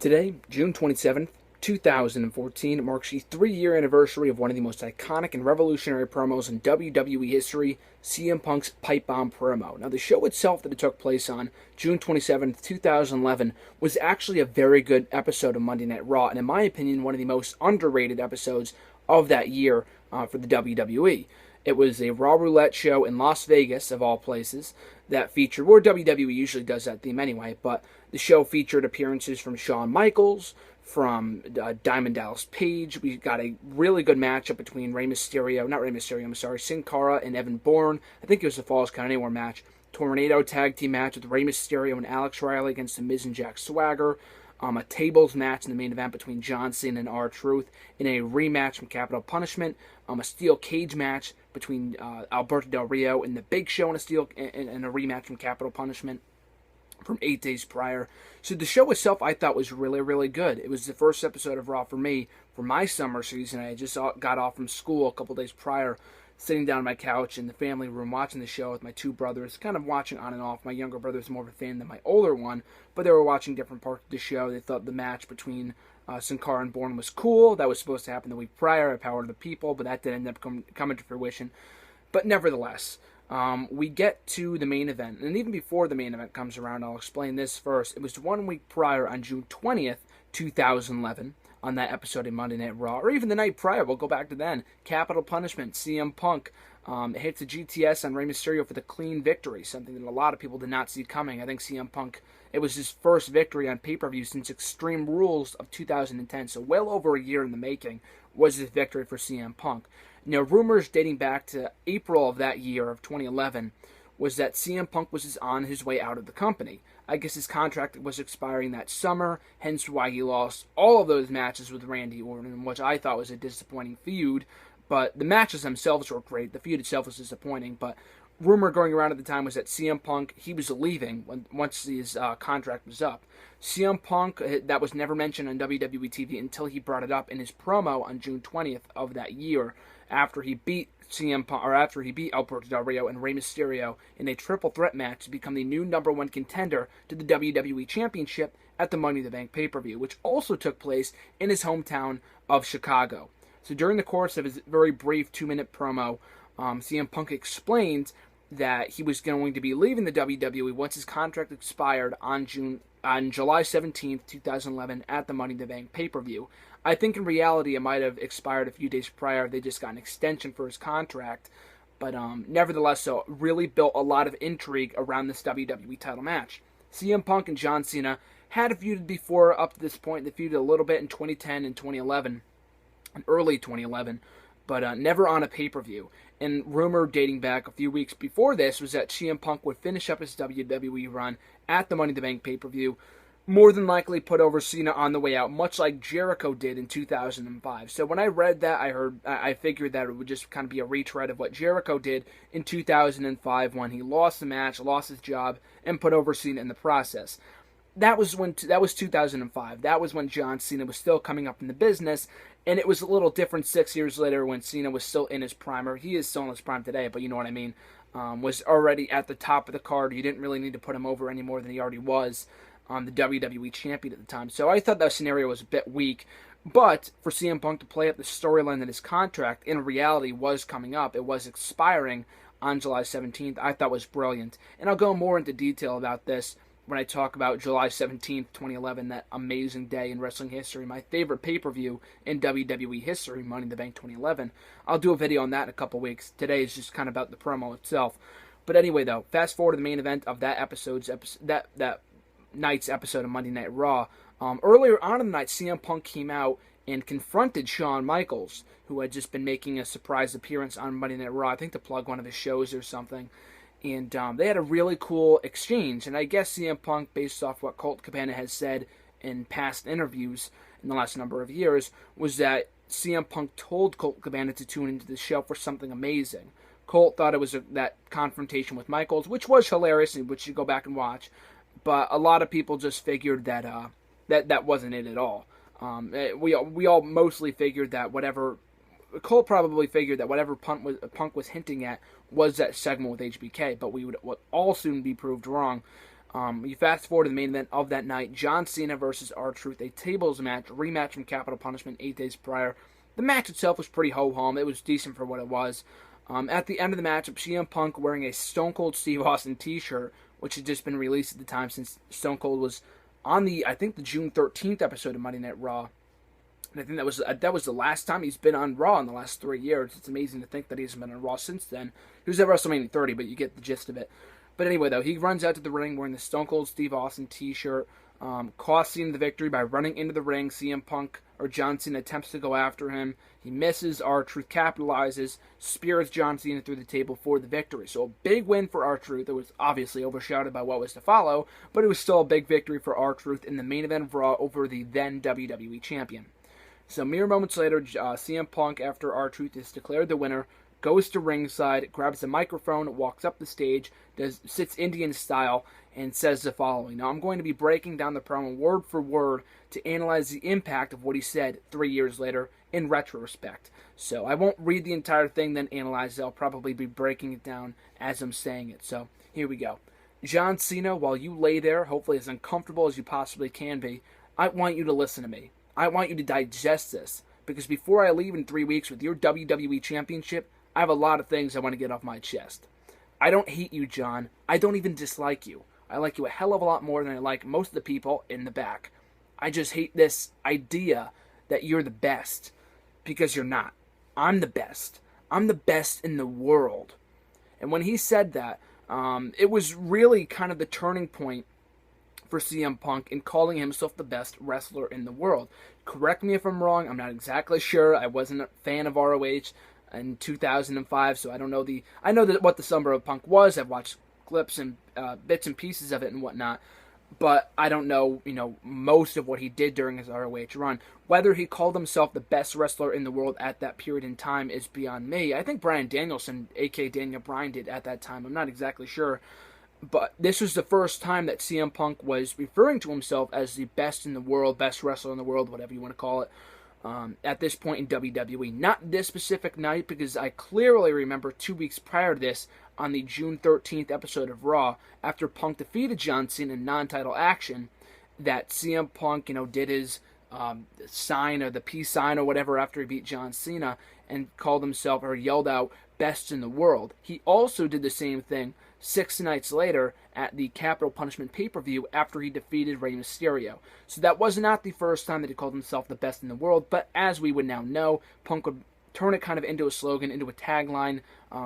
Today, June 27th, 2014, marks the 3-year anniversary of one of the most iconic and revolutionary promos in WWE history, CM Punk's Pipebomb promo. Now, the show itself that it took place on June 27th, 2011, was actually a very good episode of Monday Night Raw, and in my opinion, one of the most underrated episodes of that year for the WWE. It was a Raw Roulette show in Las Vegas, of all places, that featured, where WWE usually does that theme anyway, but the show featured appearances from Shawn Michaels, from Diamond Dallas Page. We got a really good matchup between Sin Cara and Evan Bourne. I think it was a Falls Count Anywhere match. Tornado tag team match with Rey Mysterio and Alex Riley against The Miz and Jack Swagger. A tables match in the main event between John Cena and R-Truth in a rematch from Capital Punishment. A steel cage match between Alberto Del Rio and The Big Show in a rematch from Capital Punishment from 8 days prior. So the show itself, I thought, was really, really good. It was the first episode of Raw for me for my summer season. I just got off from school a couple days prior, sitting down on my couch in the family room watching the show with my two brothers, kind of watching on and off. My younger brother's more of a fan than my older one, but they were watching different parts of the show. They thought the match between Sin Cara and Bourne was cool. That was supposed to happen the week prior at Power of the People, but that didn't end up coming to fruition. But nevertheless, we get to the main event, and even before the main event comes around, I'll explain this first. It was 1 week prior, on June 20th, 2011, on that episode of Monday Night Raw, or even the night prior, we'll go back to then. Capital Punishment, CM Punk hits the GTS on Rey Mysterio for the clean victory, something that a lot of people did not see coming. I think CM Punk, it was his first victory on pay-per-view since Extreme Rules of 2010, so well over a year in the making was his victory for CM Punk. Now, rumors dating back to April of that year of 2011 was that CM Punk was on his way out of the company. I guess his contract was expiring that summer, hence why he lost all of those matches with Randy Orton, which I thought was a disappointing feud. But the matches themselves were great. The feud itself was disappointing, but rumor going around at the time was that CM Punk, he was leaving once his contract was up. CM Punk, that was never mentioned on WWE TV until he brought it up in his promo on June 20th of that year, after he beat Alberto Del Rio and Rey Mysterio in a triple threat match to become the new #1 contender to the WWE Championship at the Money in the Bank pay-per-view, which also took place in his hometown of Chicago. So during the course of his very brief 2-minute promo, CM Punk explained that he was going to be leaving the WWE once his contract expired on July 17th, 2011 at the Money in the Bank pay-per-view. I think in reality it might have expired a few days prior. They just got an extension for his contract. But nevertheless, so really built a lot of intrigue around this WWE title match. CM Punk and John Cena had feuded before up to this point. They feuded a little bit in 2010 and 2011, and early 2011, but never on a pay-per-view. And rumor dating back a few weeks before this was that CM Punk would finish up his WWE run at the Money in the Bank pay-per-view, more than likely put over Cena on the way out, much like Jericho did in 2005. So when I read that, I figured that it would just kind of be a retread of what Jericho did in 2005 when he lost the match, lost his job, and put over Cena in the process. That was 2005. That was when John Cena was still coming up in the business, and it was a little different 6 years later when Cena was still in his prime, or he is still in his prime today, but you know what I mean. Was already at the top of the card. You didn't really need to put him over any more than he already was. The WWE champion at the time. So I thought that scenario was a bit weak. But for CM Punk to play up the storyline that his contract in reality was coming up, it was expiring on July 17th, I thought was brilliant. And I'll go more into detail about this when I talk about July 17th, 2011, that amazing day in wrestling history, my favorite pay-per-view in WWE history, Money in the Bank 2011. I'll do a video on that in a couple weeks. Today is just kind of about the promo itself. But anyway, though, fast forward to the main event of that night's episode of Monday Night Raw. Earlier on in the night, CM Punk came out and confronted Shawn Michaels, who had just been making a surprise appearance on Monday Night Raw, I think to plug one of his shows or something. And they had a really cool exchange. And I guess CM Punk, based off what Colt Cabana has said in past interviews in the last number of years, was that CM Punk told Colt Cabana to tune into the show for something amazing. Colt thought it was that confrontation with Michaels, which was hilarious, and which you go back and watch. But a lot of people just figured that that wasn't it at all. We all mostly figured that Cole probably figured that whatever Punk was hinting at was that segment with HBK, but we would all soon be proved wrong. You fast forward to the main event of that night, John Cena versus R-Truth, a tables match, rematch from Capital Punishment 8 days prior. The match itself was pretty ho-hum. It was decent for what it was. At the end of the matchup, CM Punk wearing a Stone Cold Steve Austin t-shirt, which had just been released at the time since Stone Cold was on the June 13th episode of Monday Night Raw. And I think that was the last time he's been on Raw in the last 3 years. It's amazing to think that he hasn't been on Raw since then. He was at WrestleMania 30, but you get the gist of it. But anyway, though, he runs out to the ring wearing the Stone Cold Steve Austin t-shirt, costs Cena the victory by running into the ring. CM Punk or John Cena attempts to go after him. He misses. R-Truth capitalizes, spears John Cena through the table for the victory. So a big win for R-Truth. It was obviously overshadowed by what was to follow, but it was still a big victory for R-Truth in the main event of Raw over the then WWE champion. So mere moments later, CM Punk, after R-Truth is declared the winner, goes to ringside, grabs the microphone, walks up the stage, sits Indian style, and says the following. Now, I'm going to be breaking down the promo word for word to analyze the impact of what he said 3 years later in retrospect. So I won't read the entire thing, then analyze it. I'll probably be breaking it down as I'm saying it. So here we go. John Cena, while you lay there, hopefully as uncomfortable as you possibly can be, I want you to listen to me. I want you to digest this, because before I leave in 3 weeks with your WWE Championship, I have a lot of things I want to get off my chest. I don't hate you, John. I don't even dislike you. I like you a hell of a lot more than I like most of the people in the back. I just hate this idea that you're the best, because you're not. I'm the best. I'm the best in the world. And when he said that, it was really kind of the turning point for CM Punk in calling himself the best wrestler in the world. Correct me if I'm wrong. I'm not exactly sure. I wasn't a fan of ROH in 2005, so I don't know what the Summer of Punk was. I've watched clips and bits and pieces of it and whatnot, but I don't know, most of what he did during his ROH run. Whether he called himself the best wrestler in the world at that period in time is beyond me. I think Bryan Danielson, aka Daniel Bryan, did at that time. I'm not exactly sure. But this was the first time that CM Punk was referring to himself as the best in the world, best wrestler in the world, whatever you want to call it, at this point in WWE. Not this specific night, because I clearly remember 2 weeks prior to this, on the June 13th episode of Raw, after Punk defeated John Cena in non-title action, that CM Punk, did his sign or the peace sign or whatever after he beat John Cena and called himself or yelled out, best in the world. He also did the same thing 6 nights later at the Capital Punishment pay-per-view after he defeated Rey Mysterio. So that was not the first time that he called himself the best in the world, but as we would now know, Punk would turn it kind of into a slogan, into a tagline,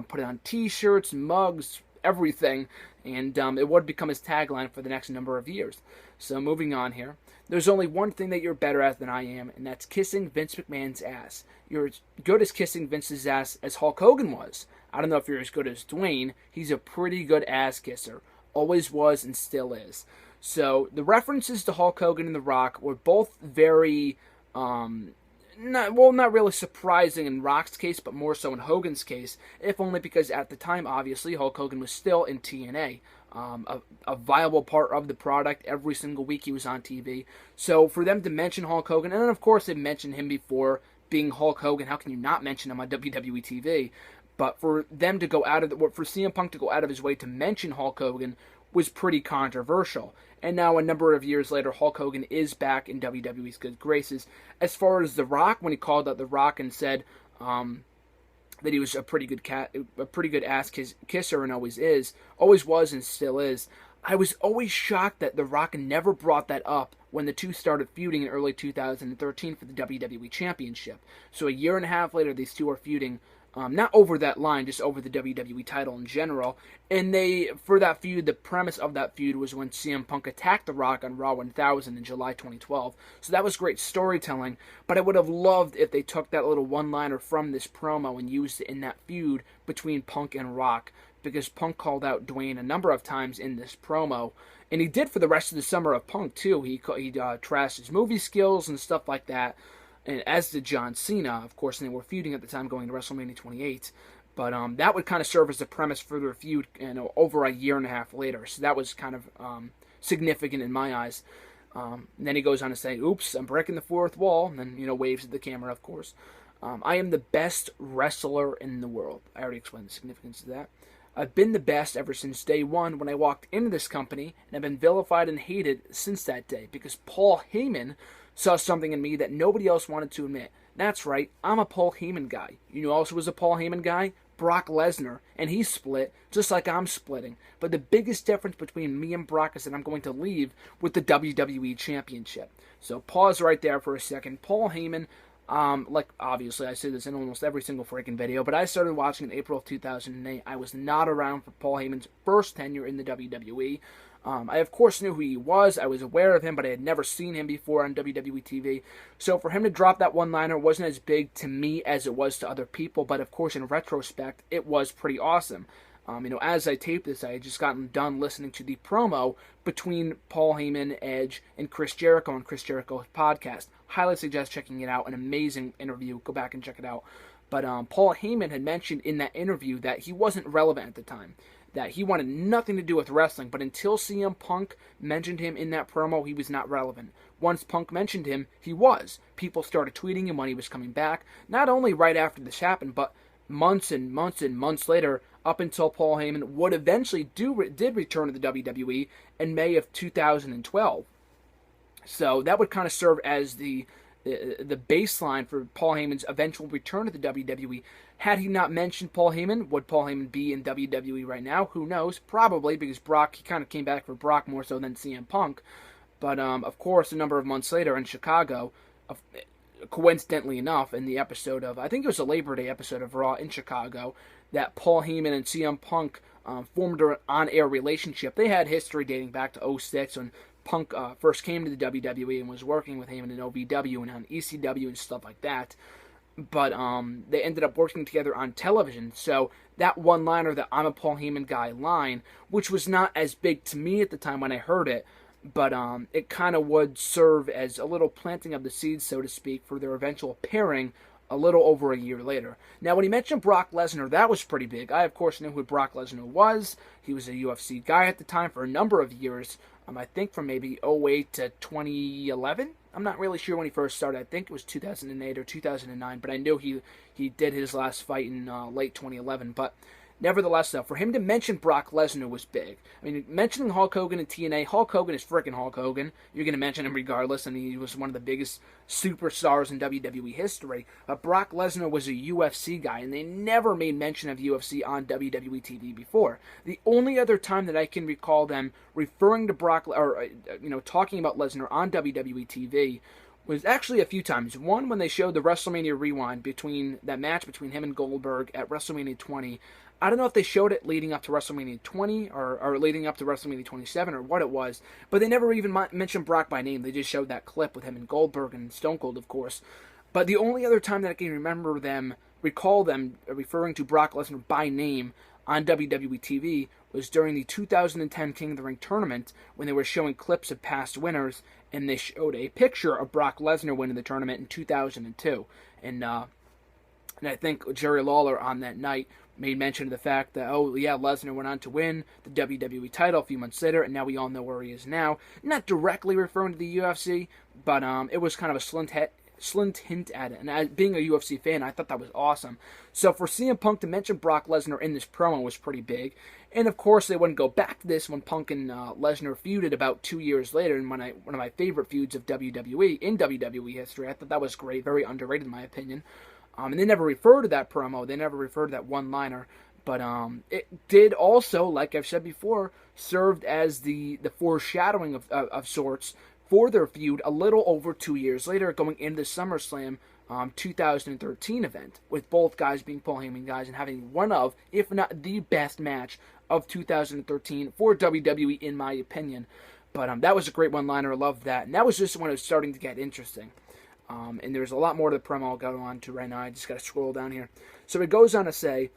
put it on t-shirts, mugs, everything, and it would become his tagline for the next number of years. So moving on here, there's only one thing that you're better at than I am, and that's kissing Vince McMahon's ass. You're as good as kissing Vince's ass as Hulk Hogan was. I don't know if you're as good as Dwayne. He's a pretty good ass kisser. Always was and still is. So the references to Hulk Hogan and The Rock were both very, not really surprising in Rock's case, but more so in Hogan's case, if only because at the time, obviously, Hulk Hogan was still in TNA. A viable part of the product. Every single week he was on TV. So for them to mention Hulk Hogan, and then of course they mentioned him before being Hulk Hogan, how can you not mention him on WWE TV? But for them to go for CM Punk to go out of his way to mention Hulk Hogan was pretty controversial. And now a number of years later, Hulk Hogan is back in WWE's good graces. As far as The Rock, when he called out The Rock and said that he was a pretty good ass kisser and always was and still is, I was always shocked that The Rock never brought that up when the two started feuding in early 2013 for the WWE Championship. So a year and a half later, these two are feuding. Not over that line, just over the WWE title in general. And for that feud, the premise of that feud was when CM Punk attacked The Rock on Raw 1000 in July 2012. So that was great storytelling, but I would have loved if they took that little one-liner from this promo and used it in that feud between Punk and Rock, because Punk called out Dwayne a number of times in this promo, and he did for the rest of the Summer of Punk, too. He trashed his movie skills and stuff like that. And as did John Cena, of course, and they were feuding at the time going to WrestleMania 28. But that would kind of serve as the premise for their feud over a year and a half later. So that was kind of significant in my eyes. And then he goes on to say, oops, I'm breaking the fourth wall. And then, waves at the camera, of course. I am the best wrestler in the world. I already explained the significance of that. I've been the best ever since day one when I walked into this company, and I've been vilified and hated since that day because Paul Heyman saw something in me that nobody else wanted to admit. That's right, I'm a Paul Heyman guy. You know who else was a Paul Heyman guy? Brock Lesnar, and he's split, just like I'm splitting. But the biggest difference between me and Brock is that I'm going to leave with the WWE Championship. So pause right there for a second. Paul Heyman, like obviously I say this in almost every single freaking video, but I started watching in April of 2008. I was not around for Paul Heyman's first tenure in the WWE. I, of course, knew who he was. I was aware of him, but I had never seen him before on WWE TV. So for him to drop that one-liner wasn't as big to me as it was to other people, but of course, in retrospect, it was pretty awesome. As I taped this, I had just gotten done listening to the promo between Paul Heyman, Edge, and Chris Jericho on Chris Jericho's podcast. Highly suggest checking it out. An amazing interview. Go back and check it out. But Paul Heyman had mentioned in that interview that he wasn't relevant at the time, that he wanted nothing to do with wrestling, but until CM Punk mentioned him in that promo, he was not relevant. Once Punk mentioned him, he was. People started tweeting him when he was coming back, not only right after this happened, but months and months and months later, up until Paul Heyman would eventually did return to the WWE in May of 2012. So that would kind of serve as the baseline for Paul Heyman's eventual return to the WWE. Had he not mentioned Paul Heyman, would Paul Heyman be in WWE right now? Who knows? Probably, because Brock, he kind of came back for Brock more so than CM Punk. But, of course, a number of months later in Chicago, coincidentally enough, in the episode of, I think it was a Labor Day episode of Raw in Chicago, that Paul Heyman and CM Punk formed an on-air relationship. They had history dating back to 2006 when Punk first came to the WWE and was working with Heyman in OVW and on ECW and stuff like that. But they ended up working together on television. So that one-liner, that I'm a Paul Heyman guy line, which was not as big to me at the time when I heard it, but it kind of would serve as a little planting of the seeds, so to speak, for their eventual pairing a little over a year later. Now, when he mentioned Brock Lesnar, that was pretty big. I, of course, knew who Brock Lesnar was. He was a UFC guy at the time for a number of years. I think from maybe 2008 to 2011. I'm not really sure when he first started. I think it was 2008 or 2009, but I knew he did his last fight in late 2011. But nevertheless, though, for him to mention Brock Lesnar was big. I mean, mentioning Hulk Hogan in TNA, Hulk Hogan is freaking Hulk Hogan. You're going to mention him regardless, and he was one of the biggest superstars in WWE history. But Brock Lesnar was a UFC guy, and they never made mention of UFC on WWE TV before. The only other time that I can recall them referring to Brock, or talking about Lesnar on WWE TV was actually a few times. One, when they showed the WrestleMania Rewind between that match between him and Goldberg at WrestleMania 20. I don't know if they showed it leading up to WrestleMania 20 or leading up to WrestleMania 27 or what it was, but they never even mentioned Brock by name. They just showed that clip with him and Goldberg and Stone Cold, of course. But the only other time that I can recall them referring to Brock Lesnar by name on WWE TV was during the 2010 King of the Ring tournament when they were showing clips of past winners, and they showed a picture of Brock Lesnar winning the tournament in 2002. And I think Jerry Lawler on that night made mention of the fact that, Lesnar went on to win the WWE title a few months later, and now we all know where he is now. Not directly referring to the UFC, but it was kind of a slight hint at it. And as being a UFC fan, I thought that was awesome. So for CM Punk to mention Brock Lesnar in this promo was pretty big. And of course, they wouldn't go back to this when Punk and Lesnar feuded about 2 years later in one of my favorite feuds of WWE in WWE history. I thought that was great, very underrated in my opinion. And they never referred to that promo. They never referred to that one-liner. But it did also, like I've said before, served as the foreshadowing of sorts for their feud a little over 2 years later, going into the SummerSlam 2013 event, with both guys being Paul Heyman guys and having one of, if not the best match of 2013 for WWE, in my opinion. But that was a great one-liner. I loved that. And that was just when it was starting to get interesting. And there's a lot more to the promo I'll go on to right now. I just got to scroll down here. So it goes on to say,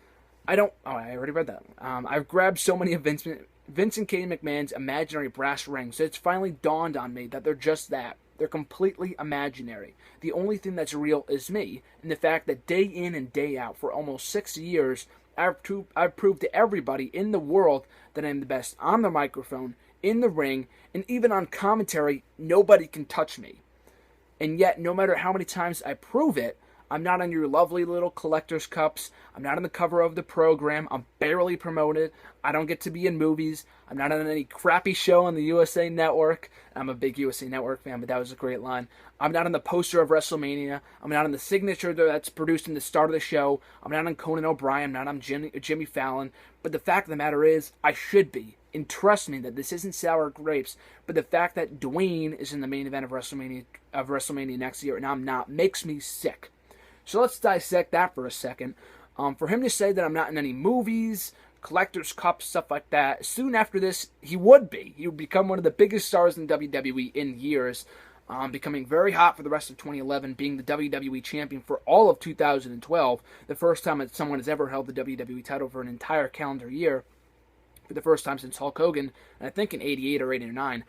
I already read that. I've grabbed so many of Vince and Katie McMahon's imaginary brass rings that it's finally dawned on me that they're just that. They're completely imaginary. The only thing that's real is me, and the fact that day in and day out for almost 6 years, I've proved to everybody in the world that I'm the best on the microphone, in the ring, and even on commentary. Nobody can touch me. And yet, no matter how many times I prove it, I'm not on your lovely little collector's cups. I'm not on the cover of the program. I'm barely promoted. I don't get to be in movies. I'm not on any crappy show on the USA Network. I'm a big USA Network fan, but that was a great line. I'm not on the poster of WrestleMania. I'm not on the signature that's produced in the start of the show. I'm not on Conan O'Brien. I'm not on Jimmy Fallon. But the fact of the matter is, I should be. And trust me that this isn't sour grapes, but the fact that Dwayne is in the main event of WrestleMania next year and I'm not makes me sick. So let's dissect that for a second. For him to say that I'm not in any movies, collector's cups, stuff like that, soon after this, he would be. He would become one of the biggest stars in WWE in years, becoming very hot for the rest of 2011, being the WWE champion for all of 2012, the first time that someone has ever held the WWE title for an entire calendar year. For the first time since Hulk Hogan, and I think in 88 or 89,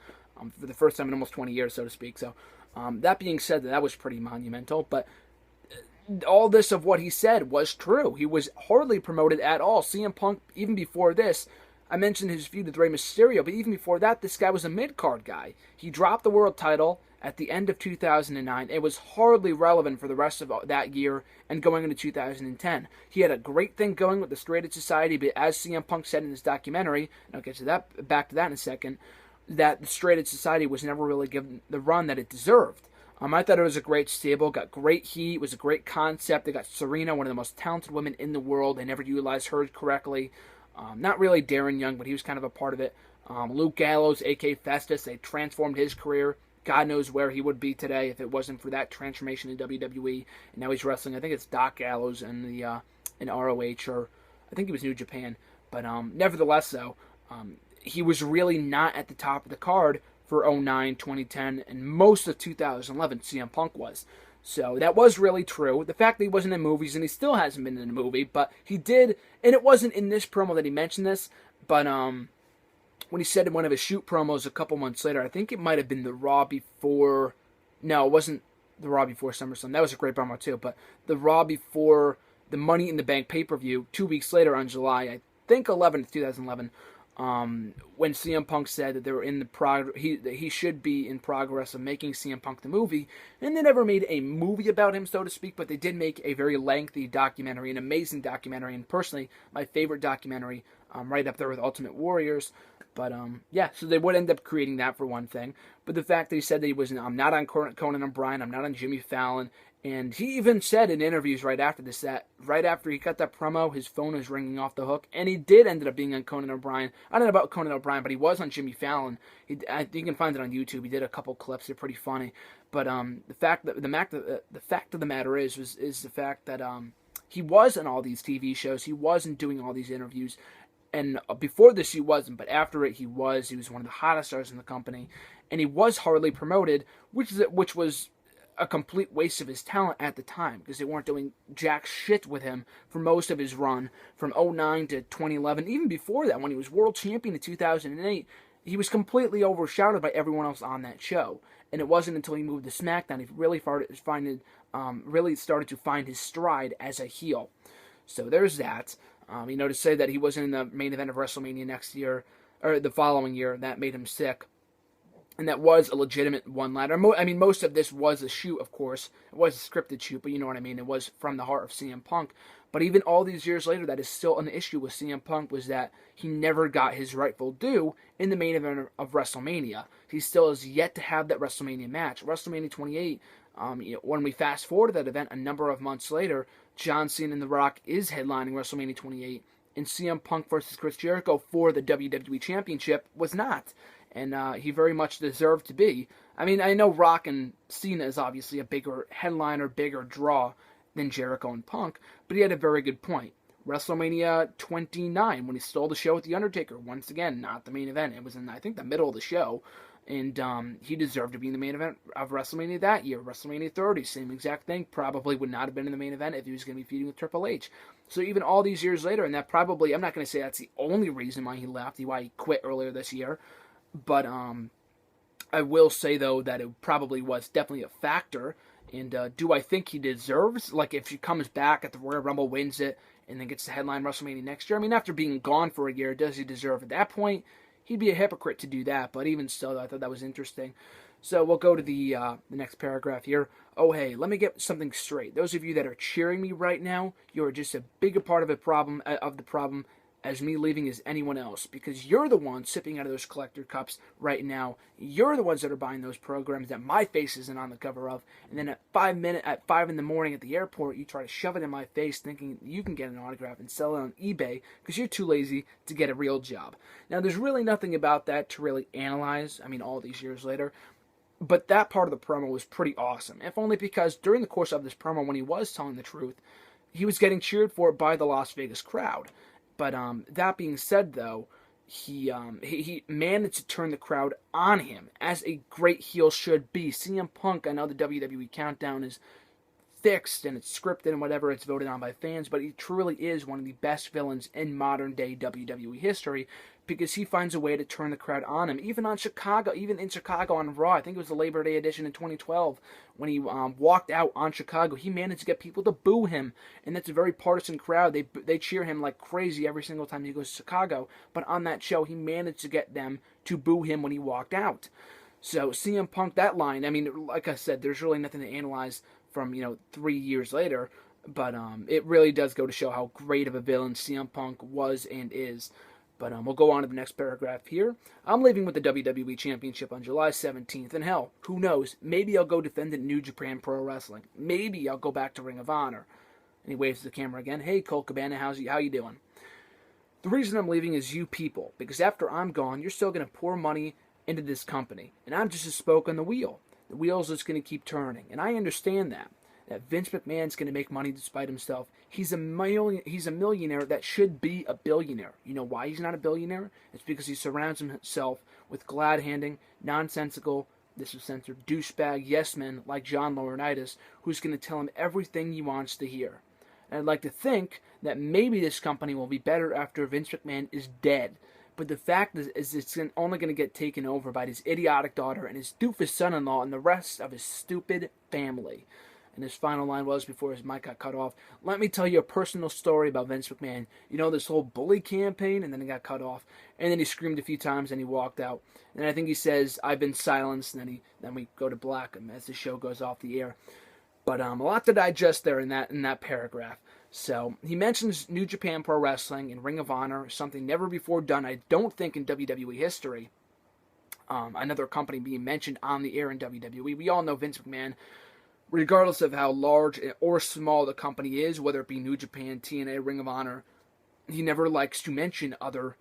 for the first time in almost 20 years, so to speak. So, that being said, that was pretty monumental, but all this of what he said was true. He was hardly promoted at all. CM Punk, even before this, I mentioned his feud with Rey Mysterio, but even before that, this guy was a mid-card guy. He dropped the world title at the end of 2009. It was hardly relevant for the rest of that year and going into 2010. He had a great thing going with the Straight Edge Society, but as CM Punk said in his documentary, and I'll get to that back to that in a second, that the Straight Edge Society was never really given the run that it deserved. I thought it was a great stable, got great heat, was a great concept. They got Serena, one of the most talented women in the world. They never utilized her correctly. Not really Darren Young, but he was kind of a part of it. Luke Gallows, a.k.a. Festus, they transformed his career. God knows where he would be today if it wasn't for that transformation in WWE. And now he's wrestling, I think it's Doc Gallows in ROH, or I think he was New Japan. But nevertheless, though, he was really not at the top of the card for 2009, 2010, and most of 2011, CM Punk was. So that was really true. The fact that he wasn't in movies, and he still hasn't been in a movie, but he did, and it wasn't in this promo that he mentioned this, but when he said in one of his shoot promos a couple months later, I think it might have been the Raw before, no, it wasn't the Raw before SummerSlam, that was a great promo too, but the Raw before the Money in the Bank pay-per-view, 2 weeks later on July, I think 11th, 2011, when CM Punk said that they were in the he should be in progress of making CM Punk the movie, and they never made a movie about him, so to speak, but they did make a very lengthy documentary, an amazing documentary, and personally, my favorite documentary, right up there with Ultimate Warriors. But yeah, so they would end up creating that for one thing. But the fact that he said that he was, I'm not on Conan O'Brien, I'm not on Jimmy Fallon, and he even said in interviews right after this that right after he cut that promo, his phone was ringing off the hook, and he did end up being on Conan O'Brien. I don't know about Conan O'Brien, but he was on Jimmy Fallon. I think you can find it on YouTube. He did a couple clips; they're pretty funny. But the fact of the matter is the fact that he was on all these TV shows. He wasn't doing all these interviews. And before this, he wasn't, but after it, he was. He was one of the hottest stars in the company, and he was hardly promoted, which was a complete waste of his talent at the time, because they weren't doing jack shit with him for most of his run, from 2009 to 2011. Even before that, when he was world champion in 2008, he was completely overshadowed by everyone else on that show. And it wasn't until he moved to SmackDown he really started to find his stride as a heel. So there's that. To say that he wasn't in the main event of WrestleMania next year, or the following year, that made him sick. And that was a legitimate one-liner. Most of this was a shoot, of course. It was a scripted shoot, but you know what I mean. It was from the heart of CM Punk. But even all these years later, that is still an issue with CM Punk, was that he never got his rightful due in the main event of WrestleMania. He still has yet to have that WrestleMania match. WrestleMania 28, when we fast forward to that event a number of months later, John Cena and The Rock is headlining WrestleMania 28, and CM Punk versus Chris Jericho for the WWE Championship was not. And he very much deserved to be. I know Rock and Cena is obviously a bigger headliner, bigger draw than Jericho and Punk, but he had a very good point. WrestleMania 29, when he stole the show with The Undertaker, once again, not the main event. It was in, I think, the middle of the show. And he deserved to be in the main event of WrestleMania that year. WrestleMania 30, same exact thing. Probably would not have been in the main event if he was going to be feuding with Triple H. So even all these years later, and that probably, I'm not going to say that's the only reason why he left, why he quit earlier this year, but I will say, though, that it probably was definitely a factor. And do I think he deserves, like, if he comes back at the Royal Rumble, wins it, and then gets to headline WrestleMania next year? After being gone for a year, does he deserve at that point? He'd be a hypocrite to do that, but even still, I thought that was interesting. So we'll go to the next paragraph here. Oh, hey, let me get something straight. Those of you that are cheering me right now, you are just a bigger part of the problem as me leaving as anyone else, because you're the ones sipping out of those collector cups right now. You're the ones that are buying those programs that my face isn't on the cover of, and then at 5 in the morning at the airport, you try to shove it in my face thinking you can get an autograph and sell it on eBay because you're too lazy to get a real job. Now, there's really nothing about that to really analyze, all these years later, but that part of the promo was pretty awesome, if only because during the course of this promo, when he was telling the truth, he was getting cheered for by the Las Vegas crowd. But that being said, though, he managed to turn the crowd on him, as a great heel should be. CM Punk, I know the WWE Countdown is fixed and it's scripted and whatever, it's voted on by fans, but he truly is one of the best villains in modern day WWE history, because he finds a way to turn the crowd on him. Even in Chicago on Raw, I think it was the Labor Day edition in 2012, when he walked out on Chicago, he managed to get people to boo him, and that's a very partisan crowd. They cheer him like crazy every single time he goes to Chicago, but on that show, he managed to get them to boo him when he walked out. So CM Punk, that line, like I said, there's really nothing to analyze from 3 years later, but it really does go to show how great of a villain CM Punk was and is. But we'll go on to the next paragraph here. I'm leaving with the WWE Championship on July 17th, and hell, who knows, maybe I'll go defend it in New Japan Pro Wrestling. Maybe I'll go back to Ring of Honor. And he waves to the camera again. Hey, Colt Cabana, how you doing? The reason I'm leaving is you people, because after I'm gone, you're still going to pour money into this company, and I'm just a spoke on the wheel. The wheel's just going to keep turning, and I understand that Vince McMahon's going to make money despite himself. He's a millionaire that should be a billionaire. You know why he's not a billionaire? It's because he surrounds himself with glad-handing, nonsensical, this is censored, douchebag yes-men like John Laurinaitis, who's going to tell him everything he wants to hear. And I'd like to think that maybe this company will be better after Vince McMahon is dead. But the fact is it's only going to get taken over by his idiotic daughter and his doofus son-in-law and the rest of his stupid family. And his final line was, before his mic got cut off, let me tell you a personal story about Vince McMahon. You know, this whole bully campaign, and then he got cut off. And then he screamed a few times and he walked out. And I think he says, I've been silenced, and then we go to black as the show goes off the air. But a lot to digest there in that paragraph. So he mentions New Japan Pro Wrestling and Ring of Honor, something never before done, I don't think, in WWE history. Another company being mentioned on the air in WWE. We all know Vince McMahon, regardless of how large or small the company is, whether it be New Japan, TNA, Ring of Honor, he never likes to mention other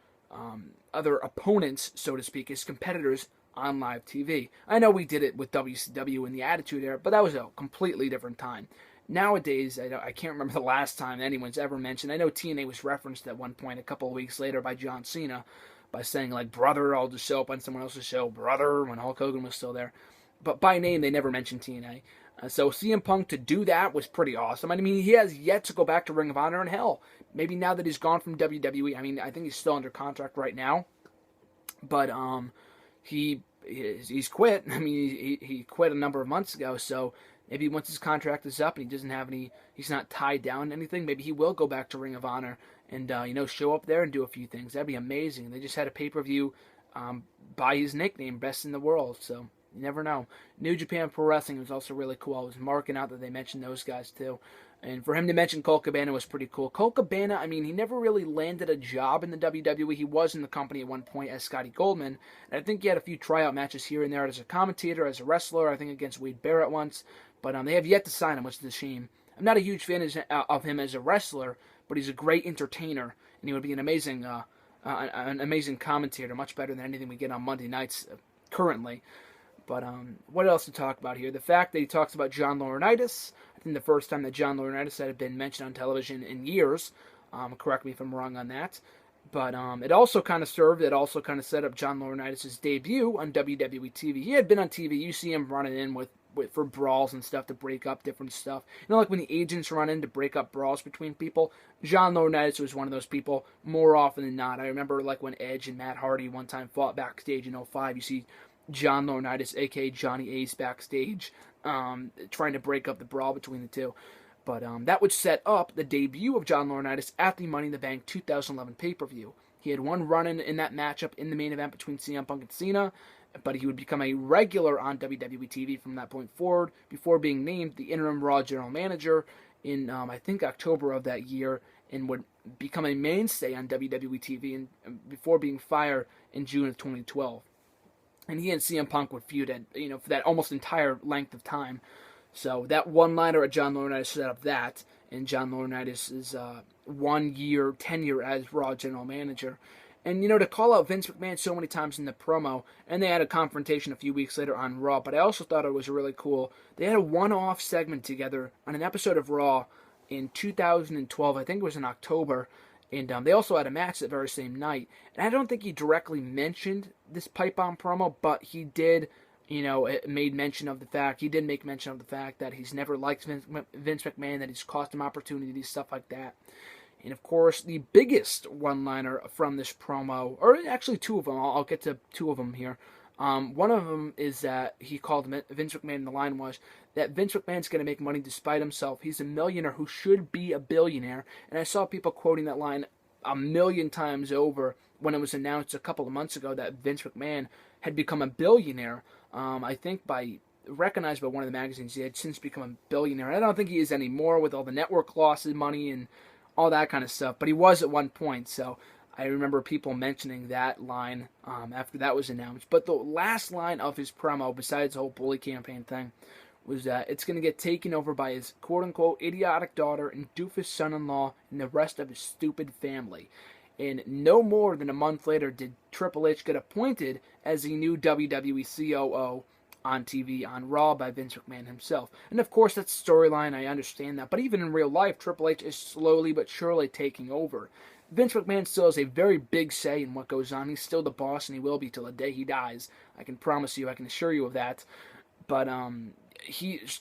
opponents, so to speak, his competitors on live TV. I know we did it with WCW in the Attitude Era, but that was a completely different time. Nowadays, I can't remember the last time anyone's ever mentioned. I know TNA was referenced at one point a couple of weeks later by John Cena by saying, like, brother, I'll just show up on someone else's show, brother, when Hulk Hogan was still there. But by name, they never mentioned TNA. So CM Punk to do that was pretty awesome. He has yet to go back to Ring of Honor, and hell, maybe now that he's gone from WWE, I think he's still under contract right now, but he's quit. He quit a number of months ago, so maybe once his contract is up and he doesn't have he's not tied down to anything, maybe he will go back to Ring of Honor and show up there and do a few things. That'd be amazing. They just had a pay-per-view by his nickname, Best in the World, so you never know. New Japan Pro Wrestling was also really cool. I was marking out that they mentioned those guys too. And for him to mention Colt Cabana was pretty cool. Colt Cabana, he never really landed a job in the WWE. He was in the company at one point as Scotty Goldman. And I think he had a few tryout matches here and there as a commentator, as a wrestler, I think against Wade Barrett once. But they have yet to sign him, which is a shame. I'm not a huge fan of him as a wrestler, but he's a great entertainer. And he would be an amazing commentator, much better than anything we get on Monday nights currently. But what else to talk about here? The fact that he talks about John Laurinaitis. I think the first time that John Laurinaitis had been mentioned on television in years. Correct me if I'm wrong on that. But it also kind of set up John Laurinaitis' debut on WWE TV. He had been on TV. You see him running in for brawls and stuff to break up different stuff. Like when the agents run in to break up brawls between people, John Laurinaitis was one of those people more often than not. I remember like when Edge and Matt Hardy one time fought backstage in 2005. You see John Laurinaitis, a.k.a. Johnny Ace, backstage, trying to break up the brawl between the two. But that would set up the debut of John Laurinaitis at the Money in the Bank 2011 pay-per-view. He had one run in that matchup in the main event between CM Punk and Cena, but he would become a regular on WWE TV from that point forward, before being named the interim Raw general manager in, I think, October of that year, and would become a mainstay on WWE TV and before being fired in June of 2012. And he and CM Punk would feud at, for that almost entire length of time. So that one-liner at John Laurinaitis set up that, and John Laurinaitis' 1 year tenure as Raw general manager. And, to call out Vince McMahon so many times in the promo, and they had a confrontation a few weeks later on Raw, but I also thought it was really cool. They had a one-off segment together on an episode of Raw in 2012, I think it was in October, and they also had a match that very same night. And I don't think he directly mentioned this pipe bomb promo, but he did, make mention of the fact that he's never liked Vince McMahon, that he's cost him opportunities, stuff like that. And of course, the biggest one-liner from this promo, or actually two of them, I'll get to two of them here. One of them is that he called Vince McMahon, and the line was that Vince McMahon's going to make money despite himself. He's a millionaire who should be a billionaire. And I saw people quoting that line a million times over when it was announced a couple of months ago that Vince McMahon had become a billionaire. I think recognized by one of the magazines, he had since become a billionaire. I don't think he is anymore with all the network losses, money, and all that kind of stuff. But he was at one point, so I remember people mentioning that line after that was announced. But the last line of his promo, besides the whole bully campaign thing, was that it's going to get taken over by his quote-unquote idiotic daughter and doofus son-in-law and the rest of his stupid family. And no more than a month later did Triple H get appointed as the new WWE COO on TV on Raw by Vince McMahon himself. And of course, that's storyline, I understand that. But even in real life, Triple H is slowly but surely taking over. Vince McMahon still has a very big say in what goes on. He's still the boss, and he will be till the day he dies. I can promise you, I can assure you of that. But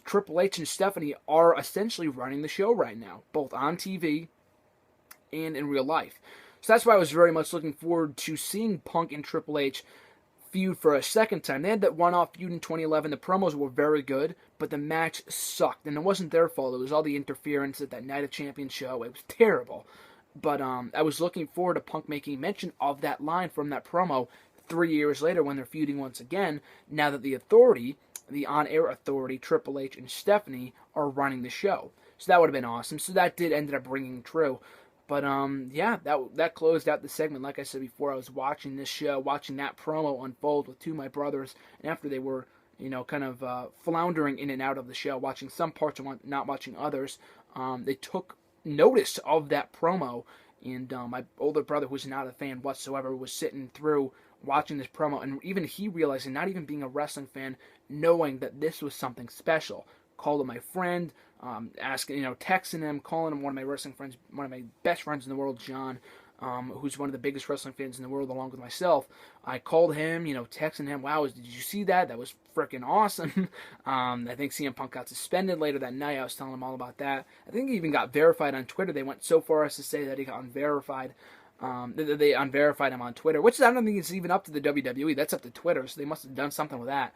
Triple H and Stephanie are essentially running the show right now, both on TV and in real life. So that's why I was very much looking forward to seeing Punk and Triple H feud for a second time. They had that one-off feud in 2011. The promos were very good, but the match sucked, and it wasn't their fault. It was all the interference at that Night of Champions show. It was terrible. But I was looking forward to Punk making mention of that line from that promo 3 years later when they're feuding once again, now that the Authority, the on-air Authority, Triple H and Stephanie, are running the show. So that would have been awesome. So that did end up ringing true. But, yeah, that closed out the segment. Like I said before, I was watching this show, watching that promo unfold with two of my brothers, and after they were, kind of floundering in and out of the show, watching some parts and not watching others, they took notice of that promo, and my older brother, who's not a fan whatsoever, was sitting through watching this promo, and even he realizing, not even being a wrestling fan, knowing that this was something special. Called him my friend, asking, texting him, calling him one of my wrestling friends, one of my best friends in the world, John, who's one of the biggest wrestling fans in the world along with myself. I called him, texting him, wow, did you see that? That was freaking awesome. I think CM Punk got suspended later that night. I was telling him all about that. I think he even got verified on Twitter. They went so far as to say that he got unverified. They unverified him on Twitter, which I don't think it's even up to the WWE. That's up to Twitter, so they must have done something with that.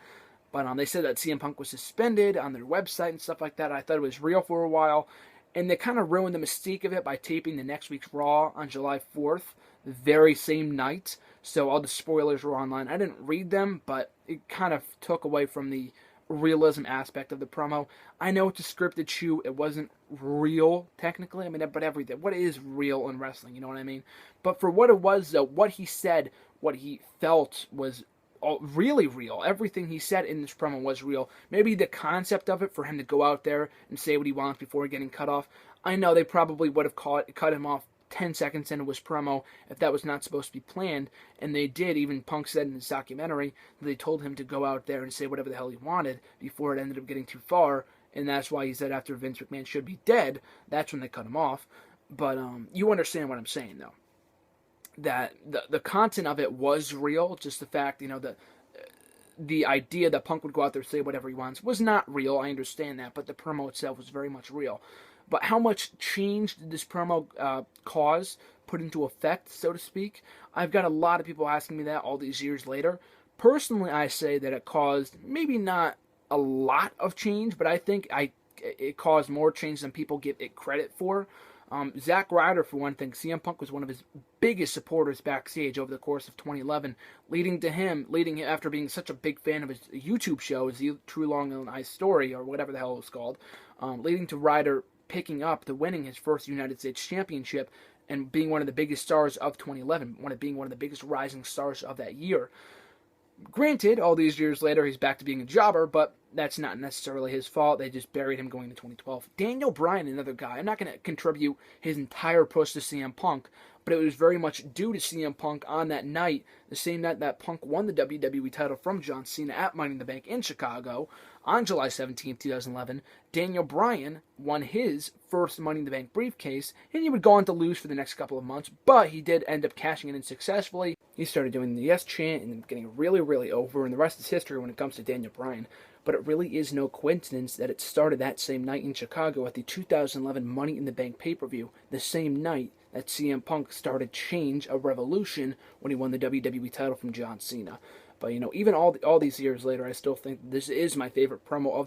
But they said that CM Punk was suspended on their website and stuff like that. I thought it was real for a while. And they kind of ruined the mystique of it by taping the next week's Raw on July 4th, the very same night. So all the spoilers were online. I didn't read them, but it kind of took away from the realism aspect of the promo. I know it's a scripted shoot. It wasn't real, technically. I mean, but everything. What is real in wrestling? You know what I mean? But for what it was, though, what he said, what he felt was really real. Everything he said in this promo was real. Maybe the concept of it for him to go out there and say what he wants before getting cut off. I know they probably would have cut him off 10 seconds into his promo if that was not supposed to be planned, and they did. Even Punk said in his documentary that they told him to go out there and say whatever the hell he wanted before it ended up getting too far, and that's why he said after Vince McMahon should be dead, that's when they cut him off. But you understand what I'm saying, though. That the content of it was real, just the fact, the idea that Punk would go out there and say whatever he wants was not real, I understand that, but the promo itself was very much real. But how much change did this promo put into effect, so to speak? I've got a lot of people asking me that all these years later. Personally, I say that it caused maybe not a lot of change, but I think it caused more change than people give it credit for. Zack Ryder, for one thing, CM Punk was one of his biggest supporters backstage over the course of 2011, leading after being such a big fan of his YouTube show, his True Long and Nice Story, or whatever the hell it was called, leading to Ryder picking up to winning his first United States Championship and being one of the biggest stars of 2011, being one of the biggest rising stars of that year. Granted, all these years later, he's back to being a jobber, but that's not necessarily his fault. They just buried him going into 2012. Daniel Bryan, another guy. I'm not going to contribute his entire push to CM Punk, but it was very much due to CM Punk on that night, the same night that Punk won the WWE title from John Cena at Money in the Bank in Chicago on July 17, 2011. Daniel Bryan won his first Money in the Bank briefcase, and he would go on to lose for the next couple of months, but he did end up cashing it in successfully. He started doing the yes chant and getting really, really over, and the rest is history when it comes to Daniel Bryan. But it really is no coincidence that it started that same night in Chicago at the 2011 Money in the Bank pay-per-view, the same night that CM Punk started Change, a Revolution, when he won the WWE title from John Cena. But, even all these years later, I still think this is my favorite promo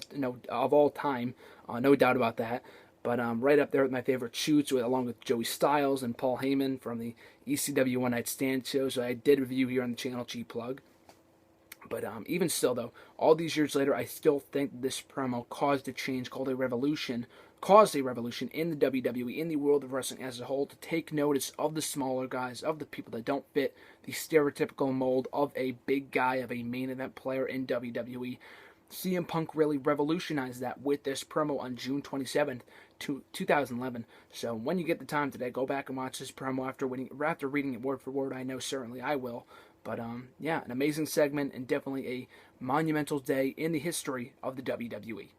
of all time, no doubt about that. But right up there with my favorite shoots, along with Joey Styles and Paul Heyman from the ECW One Night Stand shows I did review here on the channel, cheap plug. But even still, though, all these years later, I still think this promo caused a change, caused a revolution in the WWE, in the world of wrestling as a whole, to take notice of the smaller guys, of the people that don't fit the stereotypical mold of a big guy, of a main event player in WWE. CM Punk really revolutionized that with this promo on June 27th, 2011. So when you get the time today, go back and watch this promo after reading it word for word. I know certainly I will. But yeah, an amazing segment and definitely a monumental day in the history of the WWE.